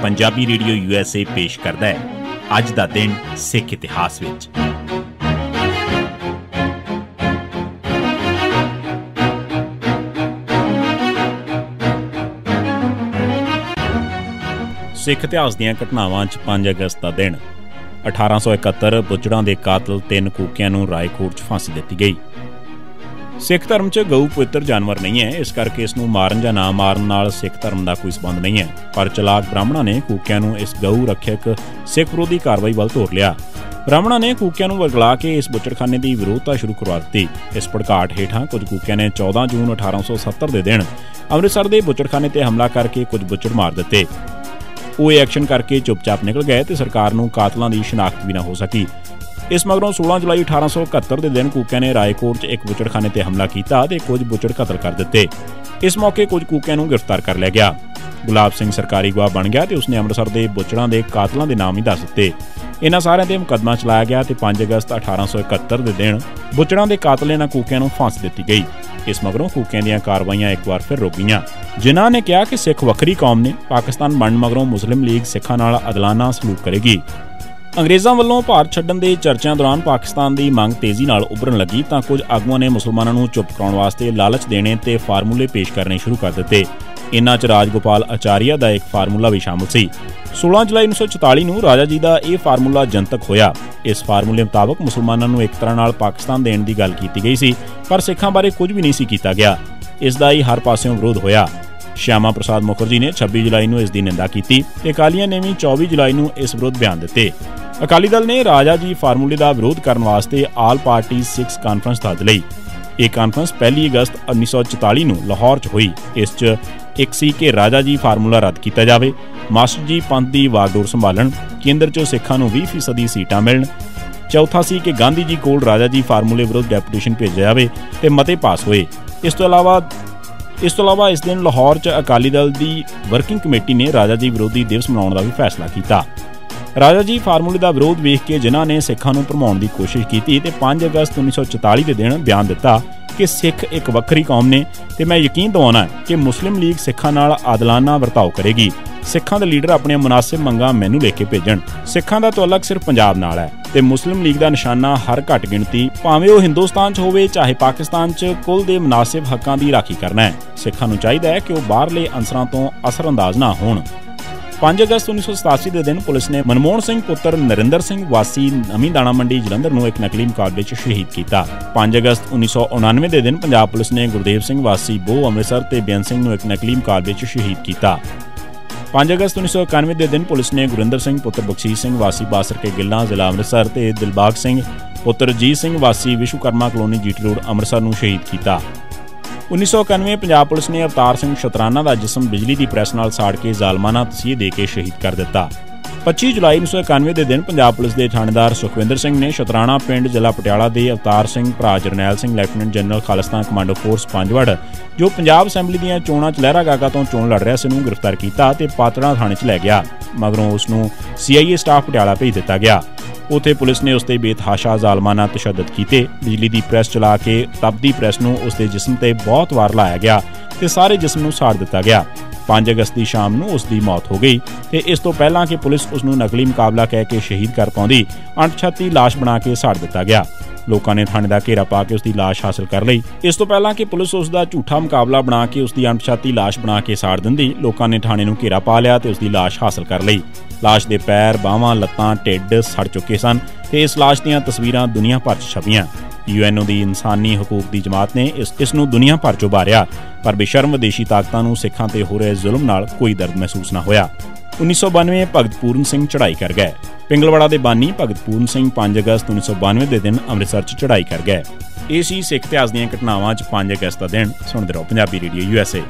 Punjabi radio USA पेश करता है अज दा दिन सिख इतिहास विच। सिख इतिहास दीआं घटनावां 5 अगस्त का दिन 1871 बुचड़ां दे कातल 3 कूकियां नूं रायकोट च फांसी दित्ती गई। सिख धर्म च गऊ पवित्र जानवर नहीं है, इस करके इसनूं मारन जां ना मारन नाल सिख धर्म का कोई संबंध नहीं है। पर चलाक ब्राह्मणों ने कूकियां नूं इस गऊ रक्षक सिख विरोधी कार्रवाई वल तोर लिया। ब्राह्मणों ने कूकियां नूं वरगला के इस बुचड़खाने की विरोधता शुरू करवा दी। इस भड़काहट हेठां कुछ कूकियां ने 14 जून 1870 के दिन अमृतसर के बुचड़खाने ते हमला करके कुछ बुचड़ मार दिते। वो एक्शन करके चुपचाप निकल गए तो सरकार नूं कातलों की शनाख्त भी ना हो सकी। इस मगरों 16 जुलाई 1871 के दिन कूकियां ने रायकोट च एक बुचड़खाने ते हमला किया ते कुछ बुचड़ कतल कर दिते। इस मौके कुछ कूकियां नूं गिरफ्तार कर लिया गया। गुलाब सिंह सरकारी गवाह बन गया तो उसने अमृतसर के बुचड़ां के कातलों के नाम ही दस दिते। इन्हां सारिआं ते मुकदमा चलाया गया तो 5 अगस्त 1871 के दिन बुचड़ां के कातल इन्हां कूकियां नूं फांसी दित्ती गई। इस मगरों कूकियां दीआं कार्रवाइयां एक बार फिर रुक गईआं। जिन्हां ने कहा कि सिख वक्री कौम ने, पाकिस्तान बनन मगरों मुस्लिम लीग सिखां नाल अदलाना सलूक करेगी। अंग्रेज़ों वालों भारत छड्डण दे चर्चिਆਂ दौरान पाकिस्तान की मंग तेजी नाल उभरन लगी तो कुछ आगुआं ने मुसलमानों नूं चुप कराउण वास्ते लालच देने ते फार्मूले पेश करने शुरू कर दिते। इन्हां च राजगोपाल आचार्य का एक फार्मूला भी शामिल सी। 16 जुलाई 1944 नूं राजा जी का यह फार्मूला जनतक होया। इस फार्मूले मुताबक मुसलमानों नूं एक तरह नाल पाकिस्तान देण दी गल कीती गई सी, पर सिखां बारे कुछ भी नहीं सी कीता गया। इसदा ही हर पासियों विरोध होया। श्यामा प्रसाद मुखर्जी ने 26 जुलाई नूं इसकी निंदा की ते अकालियां ने भी 24 जुलाई नूं इस विरुद्ध बयान दिते। अकाली दल ने राजा जी फार्मूले का विरोध करने वास्ते आल पार्टी सिक्स कानफ्रेंस सद लई। यह कानफ्रेंस 1 अगस्त 1944 नूं लाहौर च हुई। इस च एक सी कि राजा जी फार्मूला रद्द किया जाए, मास्टर जी पंथ की वागडोर संभालन, केंद्र च सिखां नूं 20% सीटां मिलण। चौथा सी कि गांधी जी कोल राजा जी फार्मूले विरुद्ध डेपूटेशन भेजा जाए ते मते पास होए। इस तो इलावा इस दिन लाहौर च अकाली दल की वर्किंग कमेटी ने राजा जी विरोधी दिवस मनाउण दा भी फैसला किया। राजा जी फार्मूले का विरोध वेख के जिन्हां ने सिखां नूं भरमाउण की कोशिश की ते 5 अगस्त 1944 के दिन बयान दिता कि सिख एक वक्री कौम ने ते मैं यकीन दिवाउणा कि मुस्लिम लीग सिखां नाल आदलाना वरताओ करेगी। सिखां दे लीडर अपने मुनासिब मंगां मैनूं लेके भेजण। सिखां दा तअल्लुक सिर्फ पंजाब नाल है ते मुस्लिम लीग का निशाना हर घट गिणती भावें वो हिंदुस्तान च होवे चाहे पाकिस्तान च कुल दे मुनासिब हक्कां दी राखी करना है। सिखां नूं चाहीदा है कि वो बाहरले अंसरां तो असरअंदाज ना होण। 5 अगस्त 1987 के दिन पुलिस ने मनमोहन सिंह पुत्र नरिंदर सिंह वासी नवीं दाणा मंडी जलंधर नूं एक नकली मुकाबले च शहीद किया। 5 अगस्त 1999 के दिन पंजाब पुलिस ने गुरदेव सिंह वासी बो अमृतसर ते बेअंत सिंह नूं एक नकली मुकाबले च शहीद किया। 5 अगस्त 1991 के दिन पुलिस ने गुरिंदर सिंह पुत्र बख्शीश सिंह वासी बासर के गिल्ला जिला अमृतसर ते दिलबाग सिंह पुत्र जीत सिंह वासी Vishwakarma colony GT road Amritsar नूं शहीद किया। 1991 पंजाब पुलिस ने अवतार सिंह शतराना का जिसम बिजली की प्रैस नाल साड़ के जालमाना तसीह दे के शहीद कर दिता। 25 जुलाई 1991 के दिन पंजाब पुलिस के थानेदार सुखविंदर सिंह ने शतराना पिंड जिला पटियाला के अवतार सिंह भरा Jarnail Singh lieutenant general Khalistan commando force Panjwar जो पंजाब असैंबली दीआं चोणां च लहरा गागा तो चोण लड़ रहा सी नूं गिरफ्तार किया ते पातड़ा थाने च लै गया। मगरों उसनूं CIA स्टाफ पटियाला भेज दिता गया। उत्थे पुलिस ने उसते बेतहाशा जालमाना तशद्दद कीते। बिजली की प्रैस चला के तपदी प्रैस नूं उसके जिसम ते बहुत वार लाया गया ते सारे जिसम नूं साड़ दिता गया। 5 अगस्त की शाम नूं उसकी मौत हो गई ते इस तो पहला कि पुलिस उसनूं नकली मुकाबला कह के शहीद कर पाउंदी अणपछाती लाश बना के साड़ दिता गया। लोगों ने थाने का घेरा पा के उसकी लाश हासिल कर ली। इस तो पहला कि पुलिस उसका झूठा मुकाबला बना के उसकी अणपछाती लाश बना के साड़ दिंदी, लोगों ने थाने नूं घेरा पा लिया ते उसकी लाश हासिल कर ली। लाश के पैर, बाहां, लत्तां, ढिड सड़ चुके सन ते इस लाश दीआं तस्वीरां दुनिया भर च छपियां। UNO की इंसानी हकूक की जमात ने इस नूं दुनिया भर च उभारिया, पर बेशर्म विदेशी ताकतां नूं सिखां ते हो रहे जुल्म नाल कोई दर्द महसूस ना होया। 1992 भगत पूਰਨ सिंह चढ़ाई कर गए। पिंगलवाड़ा के बानी भगत पूਰਨ सिंह 5 अगस्त 1992 के दिन अमृतसर च चढ़ाई कर गए। ये सी सिख इतिहास दीआं घटनावां 5 अगस्त का दिन। सुणदे रहो पंजाबी रेडियो USA।